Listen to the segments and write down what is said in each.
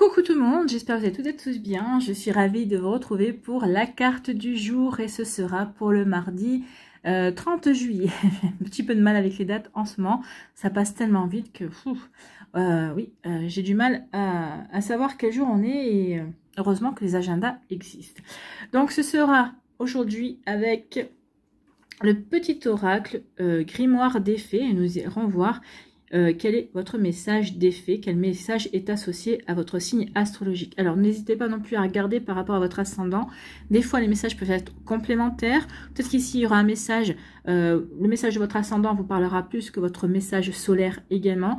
Coucou tout le monde, j'espère que vous allez toutes et tous bien. Je suis ravie de vous retrouver pour la carte du jour et ce sera pour le mardi 30 juillet. Un petit peu de mal avec les dates en ce moment, ça passe tellement vite que j'ai du mal à savoir quel jour on est et heureusement que les agendas existent. Donc ce sera aujourd'hui avec le petit oracle grimoire des fées et nous irons voir quel est votre message d'effet, quel message est associé à votre signe astrologique. Alors n'hésitez pas non plus à regarder par rapport à votre ascendant. Des fois les messages peuvent être complémentaires. Peut-être qu'ici il y aura un message, le message de votre ascendant vous parlera plus que votre message solaire également.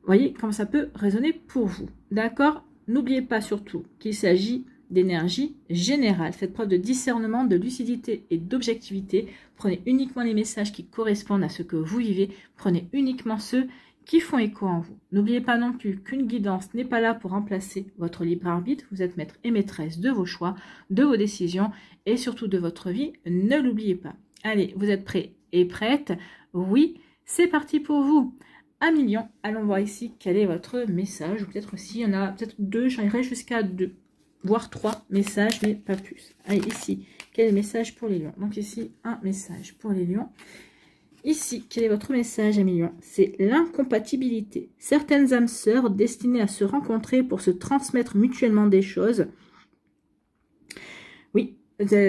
Vous voyez comment ça peut résonner pour vous. D'accord? N'oubliez pas surtout qu'il s'agit d'énergie générale. Faites preuve de discernement, de lucidité et d'objectivité. Prenez uniquement les messages qui correspondent à ce que vous vivez. Prenez uniquement ceux qui font écho en vous. N'oubliez pas non plus qu'une guidance n'est pas là pour remplacer votre libre arbitre. Vous êtes maître et maîtresse de vos choix, de vos décisions et surtout de votre vie. Ne l'oubliez pas. Allez, vous êtes prêts et prêtes? Oui, c'est parti pour vous. 1 million. Allons voir ici quel est votre message. Ou peut-être aussi, il y en a peut-être 2, j'irai jusqu'à 2. Voire 3 messages, mais pas plus. Allez, ici, quel est le message pour les lions? Donc ici, un message pour les lions. Ici, quel est votre message, 1 million? C'est l'incompatibilité. Certaines âmes sœurs destinées à se rencontrer pour se transmettre mutuellement des choses. Oui,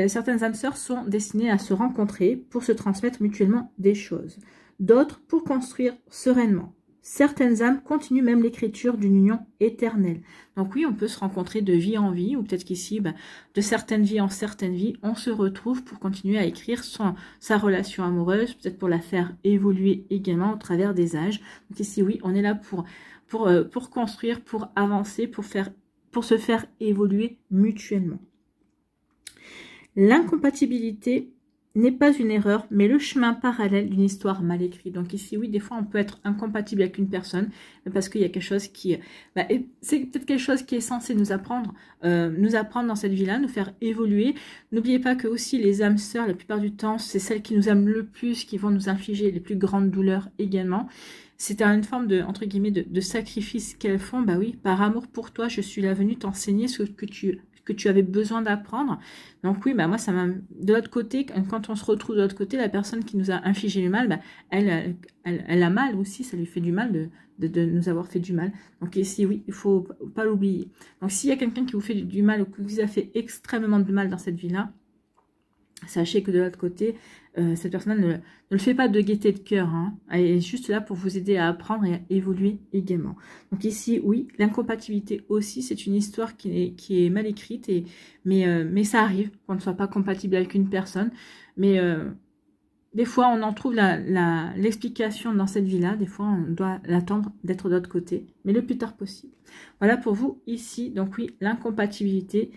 certaines âmes sœurs sont destinées à se rencontrer pour se transmettre mutuellement des choses. D'autres pour construire sereinement. Certaines âmes continuent même l'écriture d'une union éternelle. Donc oui, on peut se rencontrer de vie en vie, ou peut-être qu'ici, de certaines vies en certaines vies, on se retrouve pour continuer à écrire sa relation amoureuse, peut-être pour la faire évoluer également au travers des âges. Donc ici, oui, on est là pour construire, pour avancer, pour se faire évoluer mutuellement. L'incompatibilité n'est pas une erreur, mais le chemin parallèle d'une histoire mal écrite. Donc ici, oui, des fois, on peut être incompatible avec une personne, parce qu'il y a quelque chose qui... c'est peut-être quelque chose qui est censé nous apprendre dans cette vie-là, nous faire évoluer. N'oubliez pas que aussi les âmes sœurs, la plupart du temps, c'est celles qui nous aiment le plus, qui vont nous infliger les plus grandes douleurs également. C'est une forme de, entre guillemets, de sacrifice qu'elles font. Bah oui, par amour pour toi, je suis là venue t'enseigner ce que tu avais besoin d'apprendre. Donc oui, moi ça m'a... De l'autre côté, quand on se retrouve de l'autre côté, la personne qui nous a infligé le mal, elle a mal aussi, ça lui fait du mal de nous avoir fait du mal. Donc ici, oui, il faut pas l'oublier. Donc s'il y a quelqu'un qui vous fait du mal ou qui vous a fait extrêmement de mal dans cette vie-là, sachez que de l'autre côté, cette personne ne le fait pas de gaieté de cœur. Hein. Elle est juste là pour vous aider à apprendre et à évoluer également. Donc ici, oui, l'incompatibilité aussi, c'est une histoire qui est mal écrite. Mais ça arrive qu'on ne soit pas compatible avec une personne. Mais des fois, on en trouve l'explication dans cette vie-là. Des fois, on doit l'attendre d'être de l'autre côté. Mais le plus tard possible. Voilà pour vous ici. Donc oui, l'incompatibilité,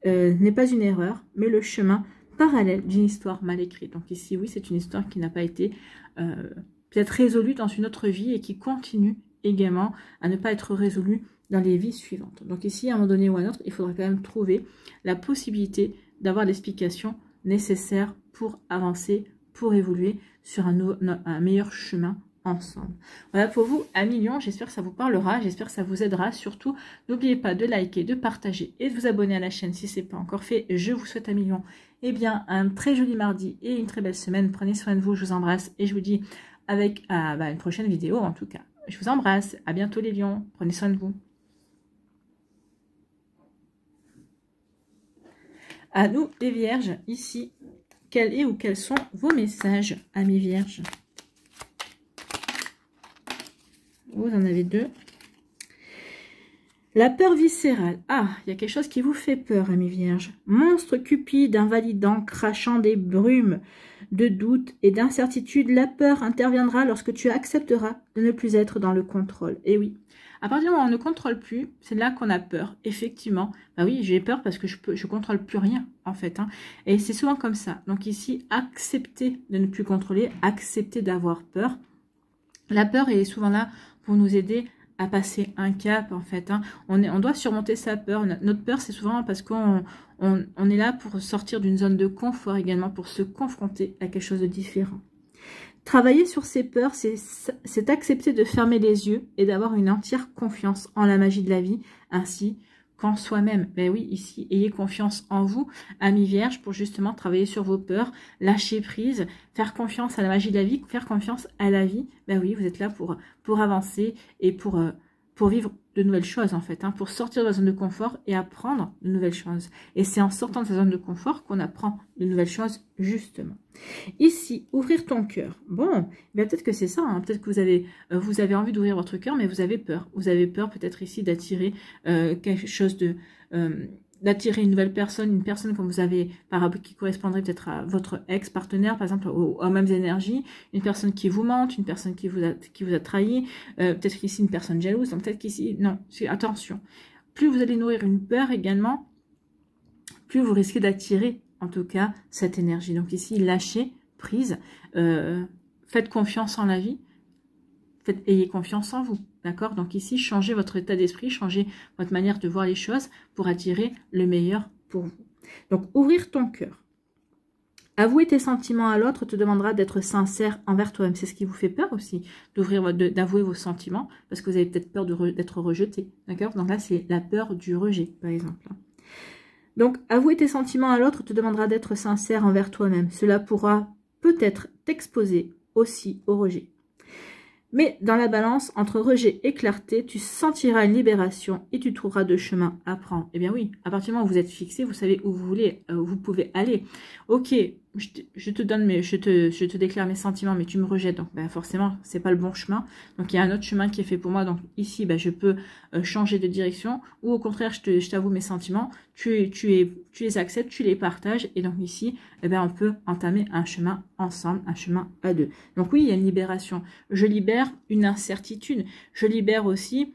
n'est pas une erreur, mais le chemin parallèle d'une histoire mal écrite. Donc ici, oui, c'est une histoire qui n'a pas été peut-être résolue dans une autre vie et qui continue également à ne pas être résolue dans les vies suivantes. Donc ici, à un moment donné ou à un autre, il faudra quand même trouver la possibilité d'avoir l'explication nécessaire pour avancer, pour évoluer sur un meilleur chemin ensemble. Voilà pour vous, 1 million. J'espère que ça vous parlera, j'espère que ça vous aidera. Surtout, n'oubliez pas de liker, de partager et de vous abonner à la chaîne si ce n'est pas encore fait. Je vous souhaite, 1 million, un très joli mardi et une très belle semaine. Prenez soin de vous, je vous embrasse et je vous dis avec une prochaine vidéo en tout cas. Je vous embrasse, à bientôt les lions, prenez soin de vous. À nous les vierges, ici, quels sont vos messages, amis vierges? Vous en avez 2. La peur viscérale. Ah, il y a quelque chose qui vous fait peur, amis vierges. Monstre cupide, invalidant, crachant des brumes de doute et d'incertitude. La peur interviendra lorsque tu accepteras de ne plus être dans le contrôle. Et oui, à partir du moment où on ne contrôle plus, c'est là qu'on a peur, effectivement. Bah oui, j'ai peur parce que je contrôle plus rien, en fait. Hein. Et c'est souvent comme ça. Donc ici, accepter de ne plus contrôler, accepter d'avoir peur. La peur est souvent là pour nous aider à passer un cap, en fait. Hein. On doit surmonter sa peur. Notre peur, c'est souvent parce qu'on est là pour sortir d'une zone de confort également, pour se confronter à quelque chose de différent. Travailler sur ses peurs, c'est accepter de fermer les yeux et d'avoir une entière confiance en la magie de la vie, ainsi qu'en soi-même. Ben oui, ici, ayez confiance en vous, amis vierges, pour justement travailler sur vos peurs, lâcher prise, faire confiance à la magie de la vie, faire confiance à la vie. Ben oui, vous êtes là pour avancer et pour vivre de nouvelles choses en fait, hein, pour sortir de la zone de confort et apprendre de nouvelles choses. Et c'est en sortant de sa zone de confort qu'on apprend de nouvelles choses justement. Ici, ouvrir ton cœur. Bon, bien peut-être que c'est ça, hein, peut-être que vous avez envie d'ouvrir votre cœur, mais vous avez peur. Vous avez peur peut-être ici d'attirer quelque chose de... d'attirer une nouvelle personne, une personne comme vous avez, qui correspondrait peut-être à votre ex-partenaire, par exemple, aux mêmes énergies, une personne qui vous mente, une personne qui vous a trahi, peut-être qu'ici une personne jalouse, donc peut-être qu'ici, non, attention. Plus vous allez nourrir une peur également, plus vous risquez d'attirer, en tout cas, cette énergie. Donc ici, lâchez prise, faites confiance en la vie, ayez confiance en vous, d'accord? Donc ici, changez votre état d'esprit, changez votre manière de voir les choses pour attirer le meilleur pour vous. Donc, ouvrir ton cœur. Avouer tes sentiments à l'autre te demandera d'être sincère envers toi-même. C'est ce qui vous fait peur aussi, d'avouer vos sentiments, parce que vous avez peut-être peur d'être rejeté, d'accord? Donc là, c'est la peur du rejet, par exemple. Donc, avouer tes sentiments à l'autre te demandera d'être sincère envers toi-même. Cela pourra peut-être t'exposer aussi au rejet. Mais dans la balance, entre rejet et clarté, tu sentiras une libération et tu trouveras deux chemins à prendre. Eh bien oui, à partir du moment où vous êtes fixé, vous savez où vous voulez, où vous pouvez aller. Ok, je te déclare mes sentiments, mais tu me rejettes, donc ben, forcément, c'est pas le bon chemin. Donc il y a un autre chemin qui est fait pour moi. Donc ici, ben, je peux changer de direction, ou au contraire, je t'avoue mes sentiments, tu les acceptes, tu les partages, et donc ici, eh ben, on peut entamer un chemin ensemble, un chemin à deux. Donc oui, il y a une libération. Je libère une incertitude. Je libère aussi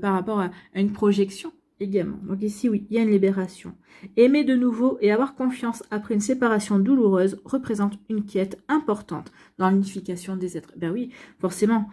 par rapport à une projection également. Donc ici, oui, il y a une libération. Aimer de nouveau et avoir confiance après une séparation douloureuse représente une quête importante dans l'unification des êtres. Ben oui, forcément.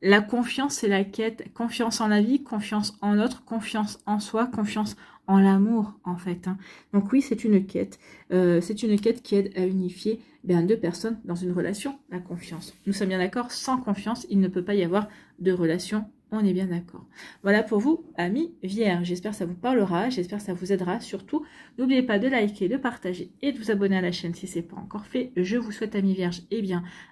La confiance, c'est la quête. Confiance en la vie, confiance en l'autre, confiance en soi, confiance en l'amour, en fait. Hein. Donc oui, c'est une quête. C'est une quête qui aide à unifier deux personnes dans une relation, la confiance. Nous sommes bien d'accord, sans confiance, il ne peut pas y avoir de relation. On est bien d'accord. Voilà pour vous, amis vierges. J'espère que ça vous parlera, j'espère que ça vous aidera. Surtout, n'oubliez pas de liker, de partager et de vous abonner à la chaîne si ce n'est pas encore fait. Je vous souhaite, amis vierges,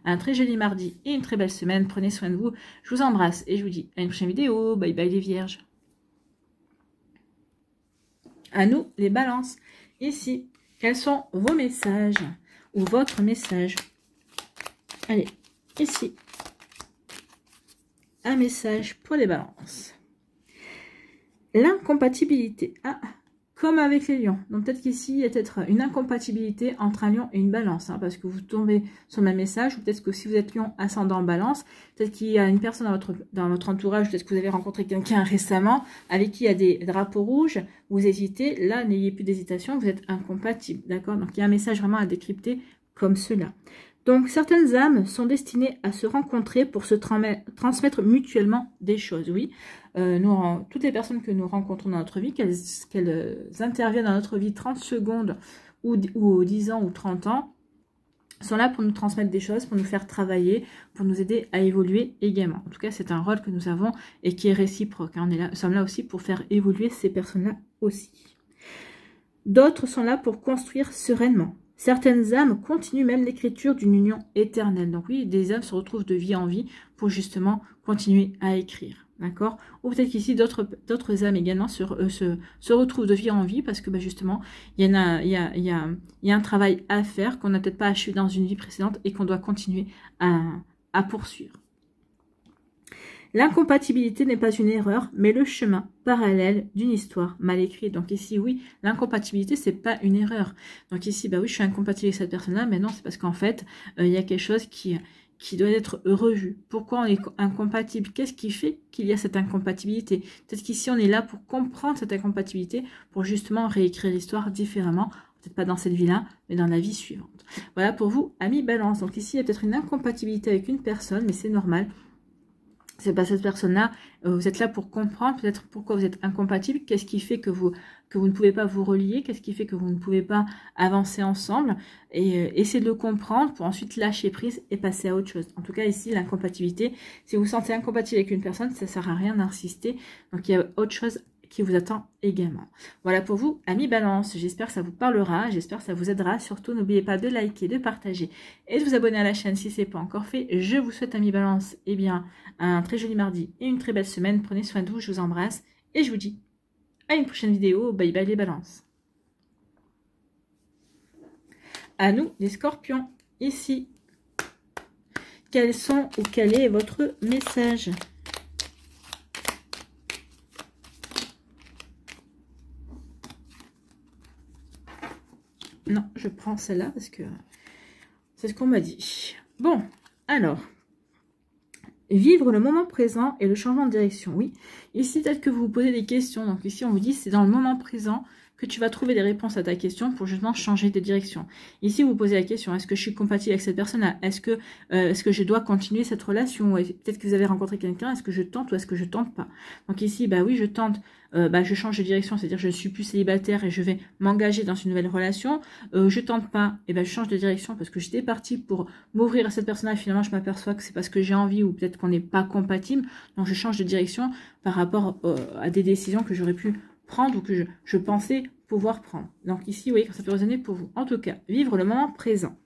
un très joli mardi et une très belle semaine. Prenez soin de vous. Je vous embrasse et je vous dis à une prochaine vidéo. Bye bye les vierges. À nous, les balances. Ici, quels sont vos messages ou votre message? Allez, ici. Un message pour les balances. L'incompatibilité. Ah, comme avec les lions. Donc peut-être qu'ici, il y a peut-être une incompatibilité entre un lion et une balance. Hein, parce que vous tombez sur le même message. Ou peut-être que si vous êtes lion ascendant balance, peut-être qu'il y a une personne dans votre entourage. Peut-être que vous avez rencontré quelqu'un récemment avec qui il y a des drapeaux rouges. Vous hésitez. Là, n'ayez plus d'hésitation. Vous êtes incompatible. D'accord? Donc il y a un message vraiment à décrypter comme cela. Donc, certaines âmes sont destinées à se rencontrer pour se transmettre mutuellement des choses, oui. Toutes les personnes que nous rencontrons dans notre vie, qu'elles interviennent dans notre vie 30 secondes ou 10 ans ou 30 ans, sont là pour nous transmettre des choses, pour nous faire travailler, pour nous aider à évoluer également. En tout cas, c'est un rôle que nous avons et qui est réciproque. Hein. Nous sommes là aussi pour faire évoluer ces personnes-là aussi. D'autres sont là pour construire sereinement. Certaines âmes continuent même l'écriture d'une union éternelle. Donc oui, des âmes se retrouvent de vie en vie pour justement continuer à écrire. D'accord? Ou peut-être qu'ici, d'autres âmes également se retrouvent de vie en vie parce que justement, il y a un travail à faire qu'on n'a peut-être pas achevé dans une vie précédente et qu'on doit continuer à poursuivre. L'incompatibilité n'est pas une erreur, mais le chemin parallèle d'une histoire mal écrite. Donc ici, oui, l'incompatibilité, c'est pas une erreur. Donc ici, oui, je suis incompatible avec cette personne-là, mais non, c'est parce qu'en fait, il y a quelque chose qui doit être revu. Pourquoi on est incompatible? Qu'est-ce qui fait qu'il y a cette incompatibilité? Peut-être qu'ici, on est là pour comprendre cette incompatibilité, pour justement réécrire l'histoire différemment. Peut-être pas dans cette vie-là, mais dans la vie suivante. Voilà pour vous, amis balance. Donc ici, il y a peut-être une incompatibilité avec une personne, mais c'est normal. c'est pas cette personne-là, vous êtes là pour comprendre peut-être pourquoi vous êtes incompatible, qu'est-ce qui fait que vous ne pouvez pas vous relier, qu'est-ce qui fait que vous ne pouvez pas avancer ensemble, et essayez de le comprendre pour ensuite lâcher prise et passer à autre chose. En tout cas ici, l'incompatibilité, si vous vous sentez incompatible avec une personne, ça sert à rien d'insister, donc il y a autre chose qui vous attend également. Voilà pour vous, amis Balance. J'espère que ça vous parlera, j'espère que ça vous aidera. Surtout, n'oubliez pas de liker, de partager et de vous abonner à la chaîne si ce n'est pas encore fait. Je vous souhaite, amis Balance, eh bien, un très joli mardi et une très belle semaine. Prenez soin de vous, je vous embrasse et je vous dis à une prochaine vidéo. Bye bye les Balances. À nous, les Scorpions, ici. Quels sont ou quel est votre message ? Non, je prends celle-là parce que c'est ce qu'on m'a dit. Bon, alors, vivre le moment présent et le changement de direction. Oui, ici, peut-être que vous vous posez des questions. Donc ici, on vous dit c'est dans le moment présent que tu vas trouver des réponses à ta question pour justement changer de direction. Ici, vous posez la question, est-ce que je suis compatible avec cette personne-là? Est-ce que je dois continuer cette relation? Peut-être que vous avez rencontré quelqu'un, est-ce que je tente ou est-ce que je tente pas? Donc ici, bah oui, je tente, je change de direction, c'est-à-dire je ne suis plus célibataire et je vais m'engager dans une nouvelle relation. Je tente pas, et ben je change de direction parce que j'étais partie pour m'ouvrir à cette personne-là, finalement je m'aperçois que c'est parce que j'ai envie ou peut-être qu'on n'est pas compatible, donc je change de direction par rapport à des décisions que j'aurais pu prendre ou que je pensais pouvoir prendre. Donc ici, vous voyez, ça peut résonner pour vous. En tout cas, vivre le moment présent.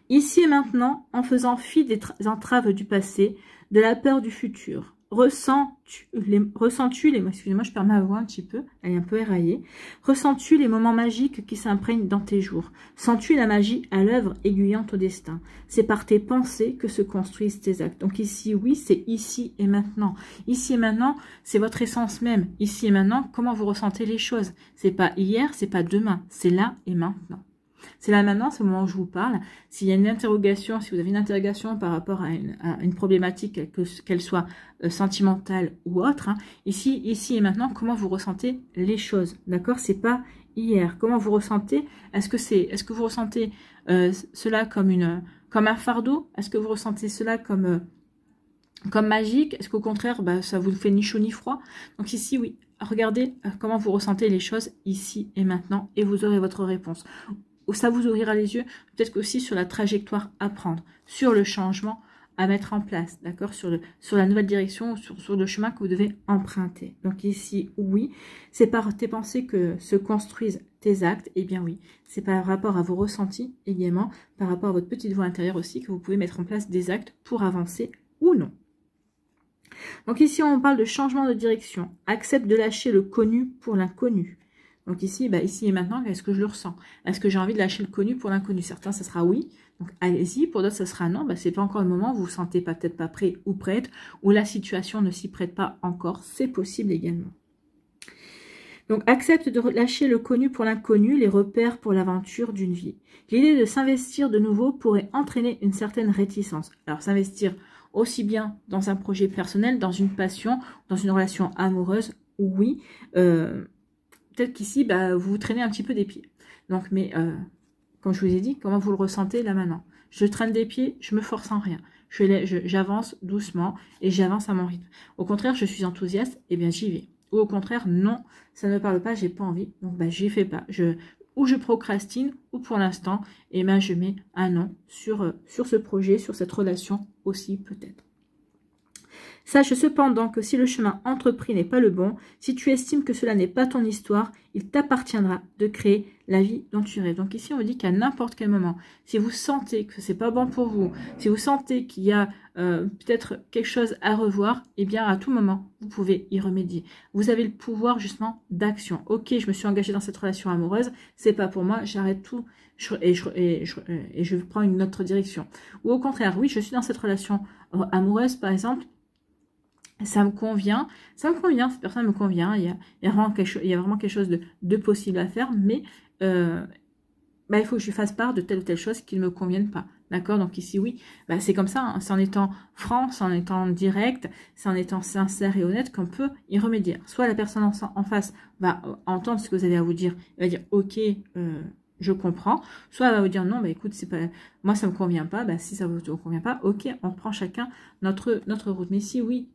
Ici et maintenant, en faisant fi des entraves du passé, de la peur du futur. Ressens-tu excusez-moi, je perds ma voix un petit peu, elle est un peu éraillée. Ressens-tu les moments magiques qui s'imprègnent dans tes jours? Sens-tu la magie à l'œuvre aiguillant au destin? C'est par tes pensées que se construisent tes actes. Donc ici, oui, c'est ici et maintenant. Ici et maintenant, c'est votre essence même. Ici et maintenant, comment vous ressentez les choses? C'est pas hier, c'est pas demain, c'est là et maintenant. C'est là maintenant, c'est le moment où je vous parle. S'il y a une interrogation, si vous avez une interrogation par rapport à une problématique, qu'elle soit sentimentale ou autre, hein, ici et maintenant, comment vous ressentez les choses, d'accord? C'est pas hier. Comment vous ressentez? Est-ce que vous ressentez cela comme un fardeau? Est-ce que vous ressentez cela comme magique? Est-ce qu'au contraire, ça vous fait ni chaud ni froid? Donc ici, oui, regardez comment vous ressentez les choses ici et maintenant et vous aurez votre réponse. Ça vous ouvrira les yeux, peut-être aussi sur la trajectoire à prendre, sur le changement à mettre en place, d'accord, sur la nouvelle direction, sur le chemin que vous devez emprunter. Donc ici, oui, c'est par tes pensées que se construisent tes actes, et bien oui, c'est par rapport à vos ressentis également, par rapport à votre petite voix intérieure aussi, que vous pouvez mettre en place des actes pour avancer ou non. Donc ici, on parle de changement de direction. Accepte de lâcher le connu pour l'inconnu. Donc ici, ici et maintenant, est-ce que je le ressens? Est-ce que j'ai envie de lâcher le connu pour l'inconnu? Certains, ça sera oui. Donc allez-y. Pour d'autres, ça sera non. C'est pas encore le moment. Vous vous sentez peut-être pas prêt ou prête. Ou la situation ne s'y prête pas encore. C'est possible également. Donc accepte de lâcher le connu pour l'inconnu, les repères pour l'aventure d'une vie. L'idée de s'investir de nouveau pourrait entraîner une certaine réticence. Alors s'investir aussi bien dans un projet personnel, dans une passion, dans une relation amoureuse, oui. Peut-être qu'ici, vous vous traînez un petit peu des pieds. Donc, mais comme je vous ai dit, comment vous le ressentez là maintenant? Je traîne des pieds, je me force en rien. J'avance doucement et j'avance à mon rythme. Au contraire, je suis enthousiaste, et bien j'y vais. Ou au contraire, non, ça ne me parle pas, j'ai pas envie, donc j'y fais pas. Ou je procrastine, ou pour l'instant, je mets un non sur ce projet, sur cette relation aussi peut-être. Sache cependant que si le chemin entrepris n'est pas le bon, si tu estimes que cela n'est pas ton histoire, il t'appartiendra de créer la vie dont tu rêves. Donc ici, on dit qu'à n'importe quel moment, si vous sentez que c'est pas bon pour vous, si vous sentez qu'il y a peut-être quelque chose à revoir, eh bien à tout moment, vous pouvez y remédier. Vous avez le pouvoir justement d'action. Ok, je me suis engagée dans cette relation amoureuse, c'est pas pour moi, j'arrête tout et je prends une autre direction. Ou au contraire, oui, je suis dans cette relation amoureuse, par exemple, ça me convient, cette personne me convient, il y a vraiment quelque chose de possible à faire, mais il faut que je lui fasse part de telle ou telle chose qui ne me convienne pas. D'accord? Donc ici, oui, c'est comme ça, hein, c'est en étant franc, c'est en étant direct, c'est en étant sincère et honnête qu'on peut y remédier. Soit la personne en face va entendre ce que vous avez à vous dire, elle va dire, ok, je comprends. Soit elle va vous dire non, bah écoute, c'est pas, moi ça me convient pas. Bah si ça vous convient pas, ok, on prend chacun notre route. Mais si oui,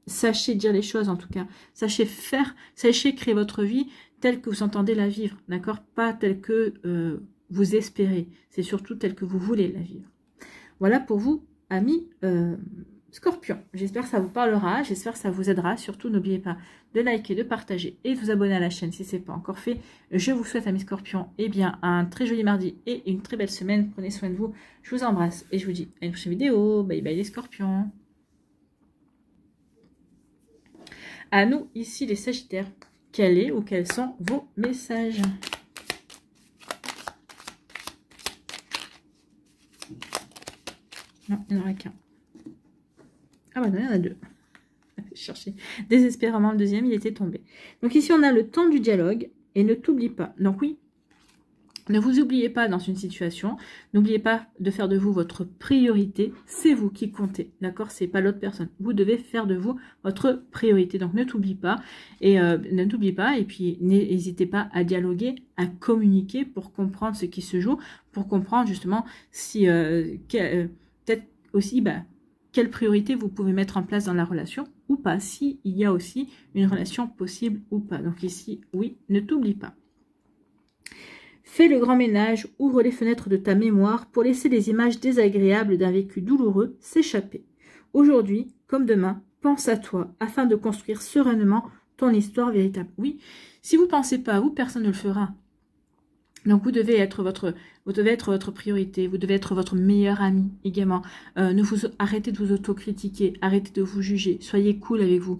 sachez dire les choses en tout cas. Sachez faire, sachez créer votre vie telle que vous entendez la vivre, d'accord? Pas telle que vous espérez. C'est surtout telle que vous voulez la vivre. Voilà pour vous, amis Scorpion. J'espère que ça vous parlera, j'espère que ça vous aidera. Surtout, n'oubliez pas de liker, de partager et de vous abonner à la chaîne si ce n'est pas encore fait. Je vous souhaite, amis Scorpion, eh bien, un très joli mardi et une très belle semaine. Prenez soin de vous. Je vous embrasse et je vous dis à une prochaine vidéo. Bye bye les Scorpions. À nous, ici, les Sagittaires. Quel est ou quels sont vos messages? Non, il n'y en aura qu'un. Ah bah non, il y en a deux. J'ai cherché désespérément le deuxième, il était tombé. Donc ici, on a le temps du dialogue et ne t'oublie pas. Donc oui, ne vous oubliez pas dans une situation. N'oubliez pas de faire de vous votre priorité. C'est vous qui comptez, d'accord? C'est pas l'autre personne. Vous devez faire de vous votre priorité. Donc ne t'oublie pas. Et ne t'oublie pas. Et puis n'hésitez pas à dialoguer, à communiquer pour comprendre ce qui se joue, pour comprendre justement si peut-être aussi quelle priorité vous pouvez mettre en place dans la relation ou pas, s'il y a aussi une relation possible ou pas. Donc ici, oui, ne t'oublie pas. Fais le grand ménage, ouvre les fenêtres de ta mémoire pour laisser les images désagréables d'un vécu douloureux s'échapper. Aujourd'hui, comme demain, pense à toi afin de construire sereinement ton histoire véritable. Oui, si vous ne pensez pas à vous, personne ne le fera. Donc vous devez être votre priorité, vous devez être votre meilleur ami également. Arrêtez de vous autocritiquer, arrêtez de vous juger, soyez cool avec vous.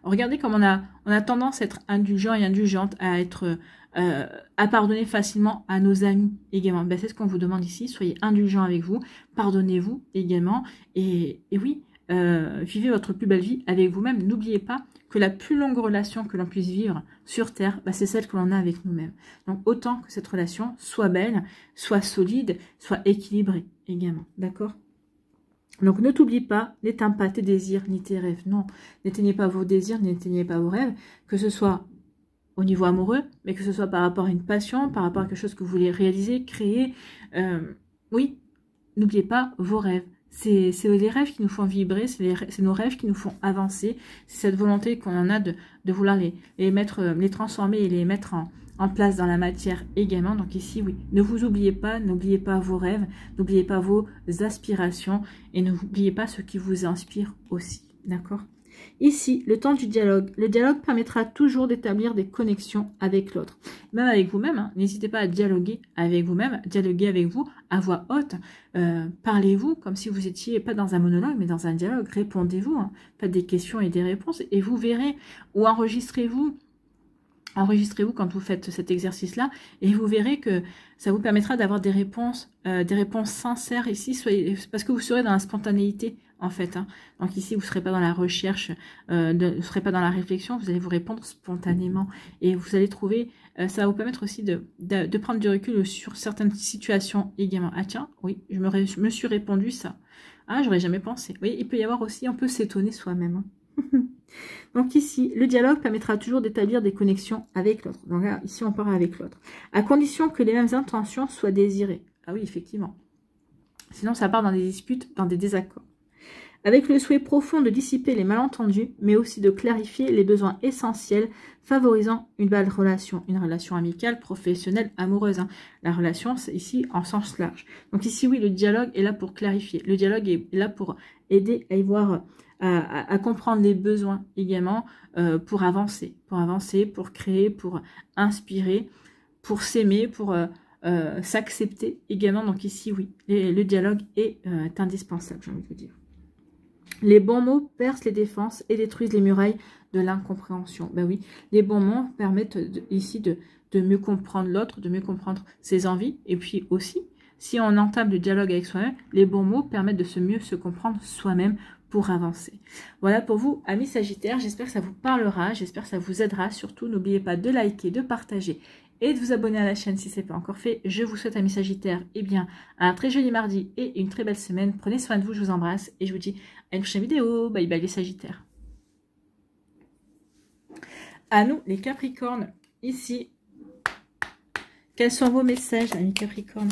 Regardez comme on a tendance à être indulgent et indulgente, à pardonner facilement à nos amis également. C'est ce qu'on vous demande ici, soyez indulgent avec vous, pardonnez-vous également. Et oui, vivez votre plus belle vie avec vous-même. N'oubliez pas que la plus longue relation que l'on puisse vivre sur Terre, c'est celle que l'on a avec nous-mêmes. Donc autant que cette relation soit belle, soit solide, soit équilibrée également. D'accord? Donc ne t'oublie pas, n'éteins pas tes désirs ni tes rêves. Non, n'éteignez pas vos désirs, n'éteignez pas vos rêves, que ce soit au niveau amoureux, mais que ce soit par rapport à une passion, par rapport à quelque chose que vous voulez réaliser, créer. Oui, n'oubliez pas vos rêves. C'est les rêves qui nous font vibrer, c'est nos rêves qui nous font avancer. C'est cette volonté qu'on en a de vouloir les transformer et les mettre en place dans la matière également. Donc ici, oui, ne vous oubliez pas, n'oubliez pas vos rêves, n'oubliez pas vos aspirations et n'oubliez pas ce qui vous inspire aussi. D'accord ? Ici, le temps du dialogue. Le dialogue permettra toujours d'établir des connexions avec l'autre. Même avec vous-même, hein. N'hésitez pas à dialoguer avec vous-même, dialoguer avec vous à voix haute. Parlez-vous comme si vous étiez pas dans un monologue, mais dans un dialogue. Répondez-vous, hein. Faites des questions et des réponses et vous verrez. Ou enregistrez-vous. Enregistrez-vous quand vous faites cet exercice-là et vous verrez que ça vous permettra d'avoir des réponses sincères ici, parce que vous serez dans la spontanéité en fait. Hein. Donc ici, vous ne serez pas dans la recherche, vous ne serez pas dans la réflexion, vous allez vous répondre spontanément et vous allez trouver, ça va vous permettre aussi de prendre du recul sur certaines situations également. Ah tiens, oui, je me suis répondu ça. Ah, j'aurais jamais pensé. Oui, il peut y avoir aussi, on peut s'étonner soi-même. Hein. Donc ici, le dialogue permettra toujours d'établir des connexions avec l'autre. Donc là, ici, on parle avec l'autre. À condition que les mêmes intentions soient désirées. Ah oui, effectivement. Sinon, ça part dans des disputes, dans des désaccords. Avec le souhait profond de dissiper les malentendus, mais aussi de clarifier les besoins essentiels, favorisant une belle relation. Une relation amicale, professionnelle, amoureuse. Hein. La relation, c'est ici en sens large. Donc ici, oui, le dialogue est là pour clarifier. Le dialogue est là pour aider à y voir... À comprendre les besoins également pour avancer, pour créer, pour inspirer, pour s'aimer, pour s'accepter également. Donc ici, oui, le dialogue est indispensable, j'ai envie de vous dire. Les bons mots percent les défenses et détruisent les murailles de l'incompréhension. Ben oui, les bons mots permettent ici de mieux comprendre l'autre, de mieux comprendre ses envies, et puis aussi, si on entame le dialogue avec soi-même, les bons mots permettent de mieux se comprendre soi-même pour avancer. Voilà pour vous, amis Sagittaires. J'espère que ça vous parlera, j'espère que ça vous aidera. Surtout, n'oubliez pas de liker, de partager et de vous abonner à la chaîne si ce n'est pas encore fait. Je vous souhaite, amis Sagittaires, un très joli mardi et une très belle semaine. Prenez soin de vous, je vous embrasse et je vous dis à une prochaine vidéo. Bye bye les Sagittaires. À nous, les Capricornes, ici, Quels sont vos messages, amis Capricorne?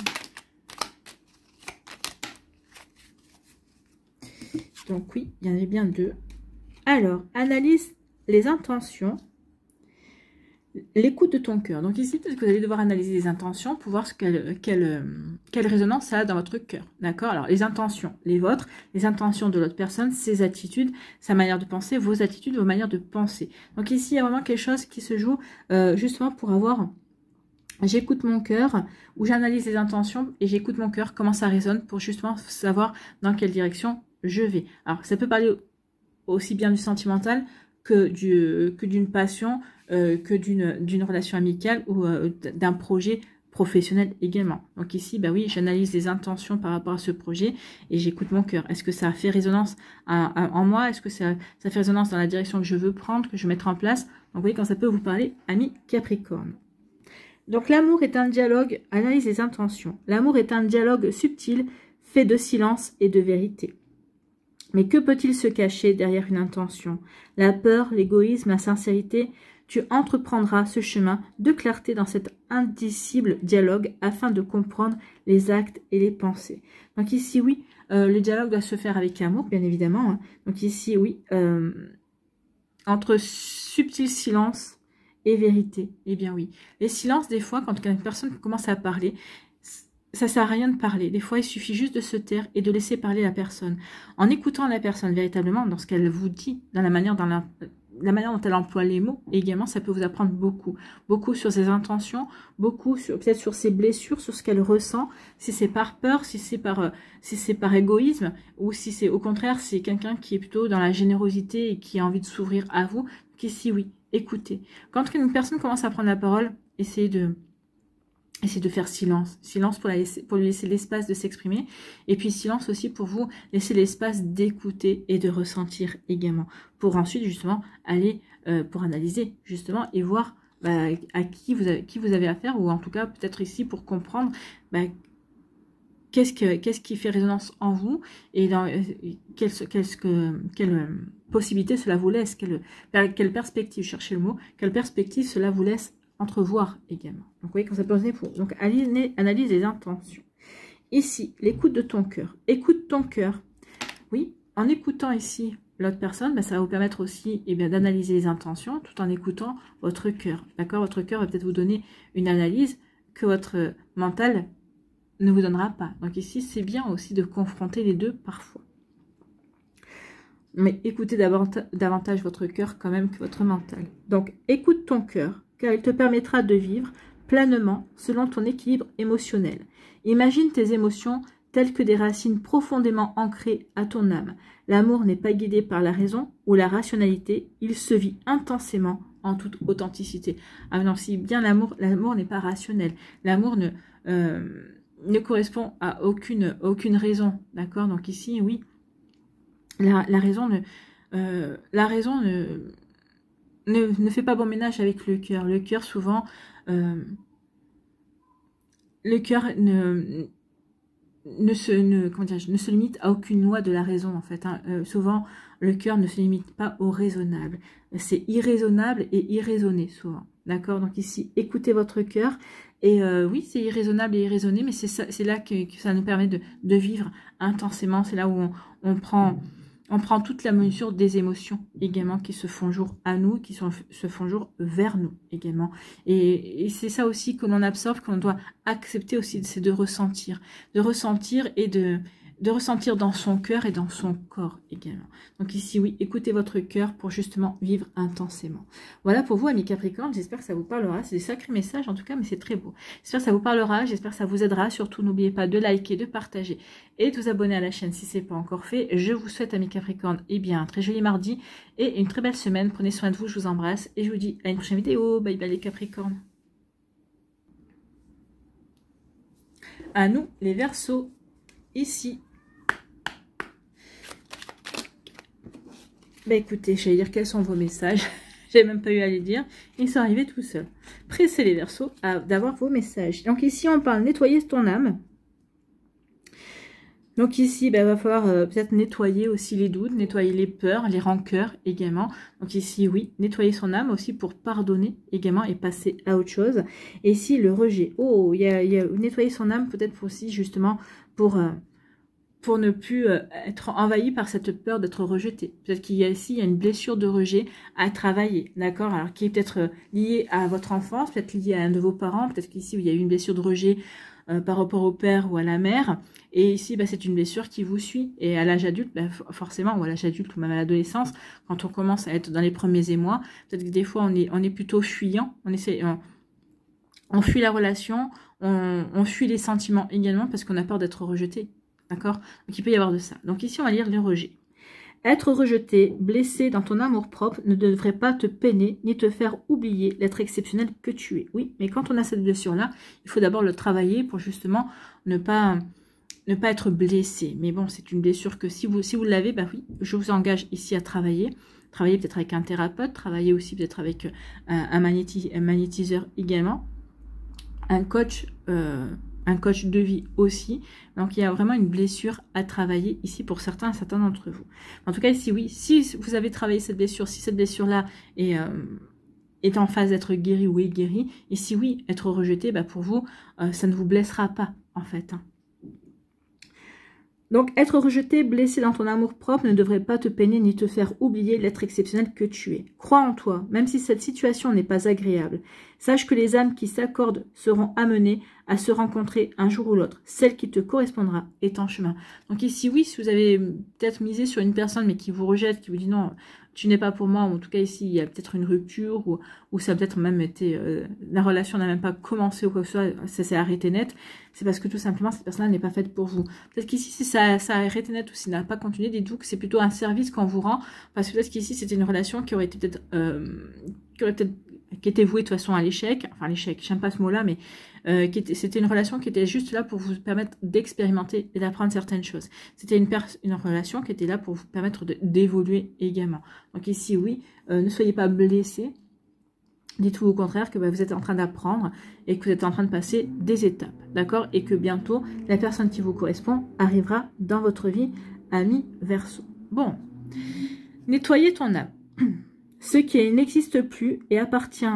Donc oui, il y en avait bien 2. Alors, analyse les intentions, l'écoute de ton cœur. Donc ici, peut-être que vous allez devoir analyser les intentions pour voir quelle résonance ça a dans votre cœur. D'accord? Alors, les intentions, les vôtres, les intentions de l'autre personne, ses attitudes, sa manière de penser, vos attitudes, vos manières de penser. Donc ici, il y a vraiment quelque chose qui se joue justement pour avoir... J'écoute mon cœur, ou j'analyse les intentions et j'écoute mon cœur, comment ça résonne pour justement savoir dans quelle direction je vais. Alors, ça peut parler aussi bien du sentimental que d'une passion, que d'une relation amicale ou d'un projet professionnel également. Donc ici, bah oui, j'analyse les intentions par rapport à ce projet et j'écoute mon cœur. Est-ce que ça fait résonance en moi? Est-ce que ça fait résonance dans la direction que je veux prendre, que je vais mettre en place? Donc vous voyez quand ça peut vous parler, amis Capricorne. Donc l'amour est un dialogue, analyse les intentions. L'amour est un dialogue subtil, fait de silence et de vérité. Mais que peut-il se cacher derrière une intention? La peur, l'égoïsme, la sincérité. Tu entreprendras ce chemin de clarté dans cet indicible dialogue afin de comprendre les actes et les pensées. Donc ici, oui, le dialogue doit se faire avec amour, bien évidemment. Hein. Donc ici, oui, entre subtil silence et vérité. Eh bien oui. Les silences, des fois, quand une personne commence à parler, ça sert à rien de parler. Des fois, il suffit juste de se taire et de laisser parler la personne. En écoutant la personne véritablement dans ce qu'elle vous dit, dans la manière dont elle emploie les mots, également, ça peut vous apprendre beaucoup. Beaucoup sur ses intentions, beaucoup peut-être sur ses blessures, sur ce qu'elle ressent, si c'est par peur, si c'est par égoïsme, ou si c'est au contraire, c'est quelqu'un qui est plutôt dans la générosité et qui a envie de s'ouvrir à vous. Donc ici, oui, écoutez. Quand une personne commence à prendre la parole, essayez de faire silence. Silence pour lui laisser l'espace de s'exprimer. Et puis silence aussi pour vous laisser l'espace d'écouter et de ressentir également. Pour ensuite justement aller pour analyser justement et voir à qui vous avez affaire. Ou en tout cas peut-être ici pour comprendre qu'est-ce qui fait résonance en vous et dans quelle possibilité cela vous laisse. Quelle perspective, cherchez le mot. Quelle perspective cela vous laisse entrevoir également. Donc, vous voyez, quand ça peut venir pour... Donc, analyse les intentions. Ici, l'écoute de ton cœur. Écoute ton cœur. Oui, en écoutant ici l'autre personne, ça va vous permettre aussi d'analyser les intentions tout en écoutant votre cœur. D'accord? Votre cœur va peut-être vous donner une analyse que votre mental ne vous donnera pas. Donc ici, c'est bien aussi de confronter les deux parfois. Mais écoutez davantage votre cœur quand même que votre mental. Donc, écoute ton cœur, car il te permettra de vivre pleinement selon ton équilibre émotionnel. Imagine tes émotions telles que des racines profondément ancrées à ton âme. L'amour n'est pas guidé par la raison ou la rationalité, il se vit intensément en toute authenticité. Ah non, si bien l'amour n'est pas rationnel. L'amour ne correspond à aucune raison. D'accord? Donc ici, oui, la raison ne fait pas bon ménage avec le cœur. Le cœur, souvent, le cœur ne se limite à aucune loi de la raison, en fait. Hein. Souvent, le cœur ne se limite pas au raisonnable. C'est irraisonnable et irraisonné, souvent. D'accord? Donc ici, écoutez votre cœur. Et oui, c'est irraisonnable et irraisonné, mais c'est là que ça nous permet de vivre intensément. C'est là où on prend toute la mesure des émotions également qui se font jour à nous, qui se font jour vers nous également. Et c'est ça aussi que l'on absorbe, qu'on doit accepter aussi, c'est de ressentir. De ressentir et de ressentir dans son cœur et dans son corps également. Donc ici, oui, écoutez votre cœur pour justement vivre intensément. Voilà pour vous, amis Capricorne, j'espère que ça vous parlera. C'est des sacrés messages en tout cas, mais c'est très beau. J'espère que ça vous parlera, j'espère que ça vous aidera. Surtout, n'oubliez pas de liker, de partager et de vous abonner à la chaîne si ce n'est pas encore fait. Je vous souhaite, amis Capricorne, un très joli mardi et une très belle semaine. Prenez soin de vous, je vous embrasse et je vous dis à une prochaine vidéo. Bye bye les Capricornes. À nous, les Verseaux, ici. Écoutez, j'allais dire quels sont vos messages. J'ai même pas eu à les dire. Ils sont arrivés tout seuls. Pressez les Verseaux d'avoir vos messages. Donc ici, on parle nettoyer ton âme. Donc ici, il va falloir peut-être nettoyer aussi les doutes, nettoyer les peurs, les rancœurs également. Donc ici, oui, nettoyer son âme aussi pour pardonner également et passer à autre chose. Et ici, le rejet. Oh, il y a nettoyer son âme peut-être aussi justement pour ne plus être envahi par cette peur d'être rejeté. Peut-être qu'il y a ici il y a une blessure de rejet à travailler, d'accord? Alors qui est peut-être liée à votre enfance, peut-être liée à un de vos parents, peut-être qu'ici il y a eu une blessure de rejet par rapport au père ou à la mère, et ici c'est une blessure qui vous suit, et à l'âge adulte, forcément, ou à l'âge adulte ou même à l'adolescence, quand on commence à être dans les premiers émois, peut-être que des fois on est plutôt fuyant, on fuit la relation, on fuit les sentiments également parce qu'on a peur d'être rejeté. D'accord? Donc il peut y avoir de ça. Donc ici on va lire le rejet. Être rejeté, blessé dans ton amour-propre ne devrait pas te peiner ni te faire oublier l'être exceptionnel que tu es. Oui, mais quand on a cette blessure-là, il faut d'abord le travailler pour justement ne pas être blessé. Mais bon, c'est une blessure que si vous l'avez, oui, je vous engage ici à travailler. Travailler peut-être avec un thérapeute, travailler aussi peut-être avec un magnétiseur également. Un coach de vie aussi. Donc, il y a vraiment une blessure à travailler ici pour certains d'entre vous. En tout cas, ici, oui, si vous avez travaillé cette blessure, si cette blessure-là est en phase d'être guérie ou est guérie, ici, oui, être rejeté, pour vous, ça ne vous blessera pas, en fait. Donc, être rejeté, blessé dans ton amour-propre ne devrait pas te peiner ni te faire oublier l'être exceptionnel que tu es. Crois en toi, même si cette situation n'est pas agréable. Sache que les âmes qui s'accordent seront amenées à se rencontrer un jour ou l'autre. Celle qui te correspondra est en chemin. Donc ici, oui, si vous avez peut-être misé sur une personne, mais qui vous rejette, qui vous dit non, tu n'es pas pour moi, ou en tout cas ici, il y a peut-être une rupture, ou ça a peut-être même été, la relation n'a même pas commencé ou quoi que ce soit, ça s'est arrêté net, c'est parce que tout simplement, cette personne-là n'est pas faite pour vous. Peut-être qu'ici, si ça a arrêté net ou s'il n'a pas continué, dites-vous que c'est plutôt un service qu'on vous rend, parce que peut-être qu'ici, c'était une relation qui aurait été peut-être, qui était vouée de toute façon à l'échec, enfin l'échec, j'aime pas ce mot-là, mais c'était une relation qui était juste là pour vous permettre d'expérimenter et d'apprendre certaines choses. C'était une relation qui était là pour vous permettre d'évoluer également. Donc ici, oui, ne soyez pas blessés. Dites-vous au contraire que vous êtes en train d'apprendre et que vous êtes en train de passer des étapes, d'accord? Et que bientôt, la personne qui vous correspond arrivera dans votre vie, ami Verseau. Bon, nettoyez ton âme. Ce qui n'existe plus et appartient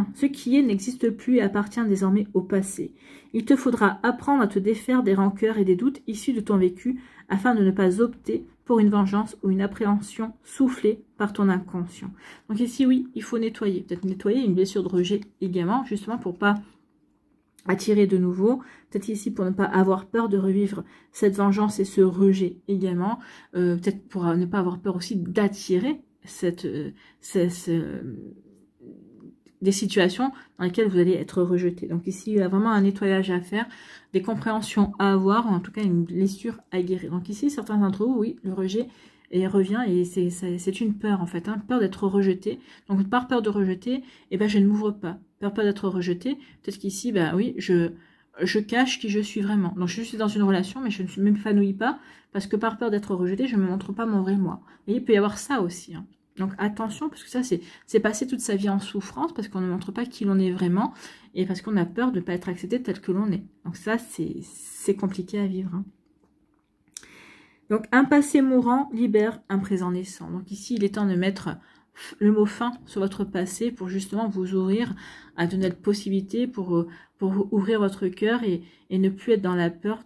désormais au passé. Il te faudra apprendre à te défaire des rancœurs et des doutes issus de ton vécu afin de ne pas opter pour une vengeance ou une appréhension soufflée par ton inconscient. Donc ici, oui, il faut nettoyer. Peut-être nettoyer une blessure de rejet également, justement pour pas attirer de nouveau. Peut-être ici pour ne pas avoir peur de revivre cette vengeance et ce rejet également. Peut-être pour ne pas avoir peur aussi d'attirer des situations dans lesquelles vous allez être rejeté. Donc ici, il y a vraiment un nettoyage à faire, des compréhensions à avoir, ou en tout cas une blessure à guérir. Donc ici, certains d'entre vous, oui, le rejet revient et c'est une peur en fait, peur d'être rejeté. Donc par peur de rejeter, je ne m'ouvre pas. Peur d'être rejeté, peut-être qu'ici, oui, je cache qui je suis vraiment. Donc je suis dans une relation, mais je ne m'épanouis pas parce que par peur d'être rejetée, je ne me montre pas mon vrai moi. Et il peut y avoir ça aussi. Donc attention, parce que ça, c'est passer toute sa vie en souffrance, parce qu'on ne montre pas qui l'on est vraiment, et parce qu'on a peur de ne pas être accepté tel que l'on est. Donc ça, c'est compliqué à vivre. Donc un passé mourant libère un présent naissant. Donc ici, il est temps de mettre le mot fin sur votre passé pour justement vous ouvrir à de nouvelles possibilités, pour ouvrir votre cœur et ne plus être dans la peur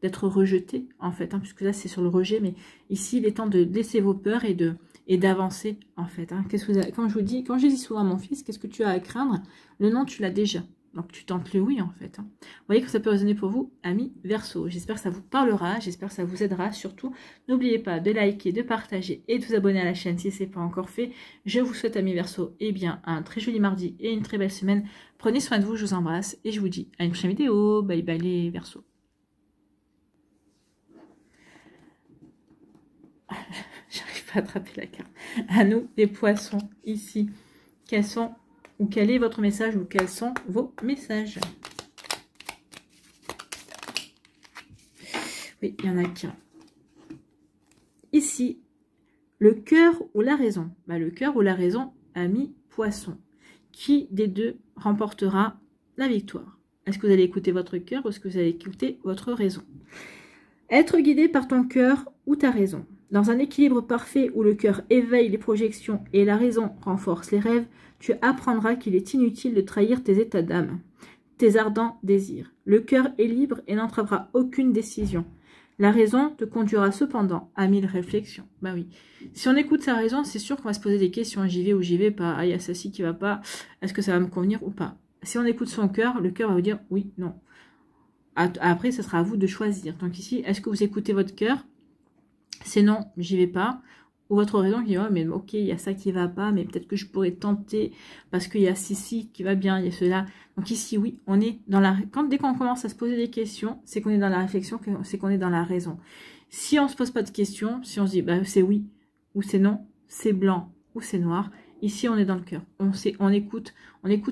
d'être rejeté, en fait, puisque là, c'est sur le rejet, mais ici, il est temps de laisser vos peurs et d'avancer, en fait. Qu'est-ce que quand je dis souvent à mon fils, qu'est-ce que tu as à craindre? Le non, tu l'as déjà. Donc, tu tentes le oui, en fait. Vous voyez que ça peut résonner pour vous, amis Verseau. J'espère que ça vous parlera, j'espère que ça vous aidera. Surtout, n'oubliez pas de liker, de partager et de vous abonner à la chaîne si ce n'est pas encore fait. Je vous souhaite, amis Verseau, un très joli mardi et une très belle semaine. Prenez soin de vous, je vous embrasse et je vous dis à une prochaine vidéo. Bye bye les Verseaux. J'arrive pas à attraper la carte. À nous, les poissons, ici. Quel est votre message ou quels sont vos messages? Oui, il y en a qu'un. Ici, le cœur ou la raison. Le cœur ou la raison, ami poisson. Qui des deux remportera la victoire? Est-ce que vous allez écouter votre cœur ou est-ce que vous allez écouter votre raison? Être guidé par ton cœur ou ta raison. Dans un équilibre parfait où le cœur éveille les projections et la raison renforce les rêves, tu apprendras qu'il est inutile de trahir tes états d'âme, tes ardents désirs. Le cœur est libre et n'entravera aucune décision. La raison te conduira cependant à 1000 réflexions. Bah oui. Si on écoute sa raison, c'est sûr qu'on va se poser des questions. J'y vais ou j'y vais pas. Ah, il y a ceci qui va pas. Est-ce que ça va me convenir ou pas? Si on écoute son cœur, le cœur va vous dire oui, non. Après, ce sera à vous de choisir. Donc ici, est-ce que vous écoutez votre cœur? C'est non, j'y vais pas. Ou votre raison qui dit, oh, mais ok, il y a ça qui va pas, mais peut-être que je pourrais tenter parce qu'il y a ceci qui va bien, il y a cela. Donc ici, oui, on est dans la... Dès qu'on commence à se poser des questions, c'est qu'on est dans la réflexion, c'est qu'on est dans la raison. Si on se pose pas de questions, si on se dit, bah, c'est oui ou c'est non, c'est blanc ou c'est noir, ici, on est dans le cœur. On écoute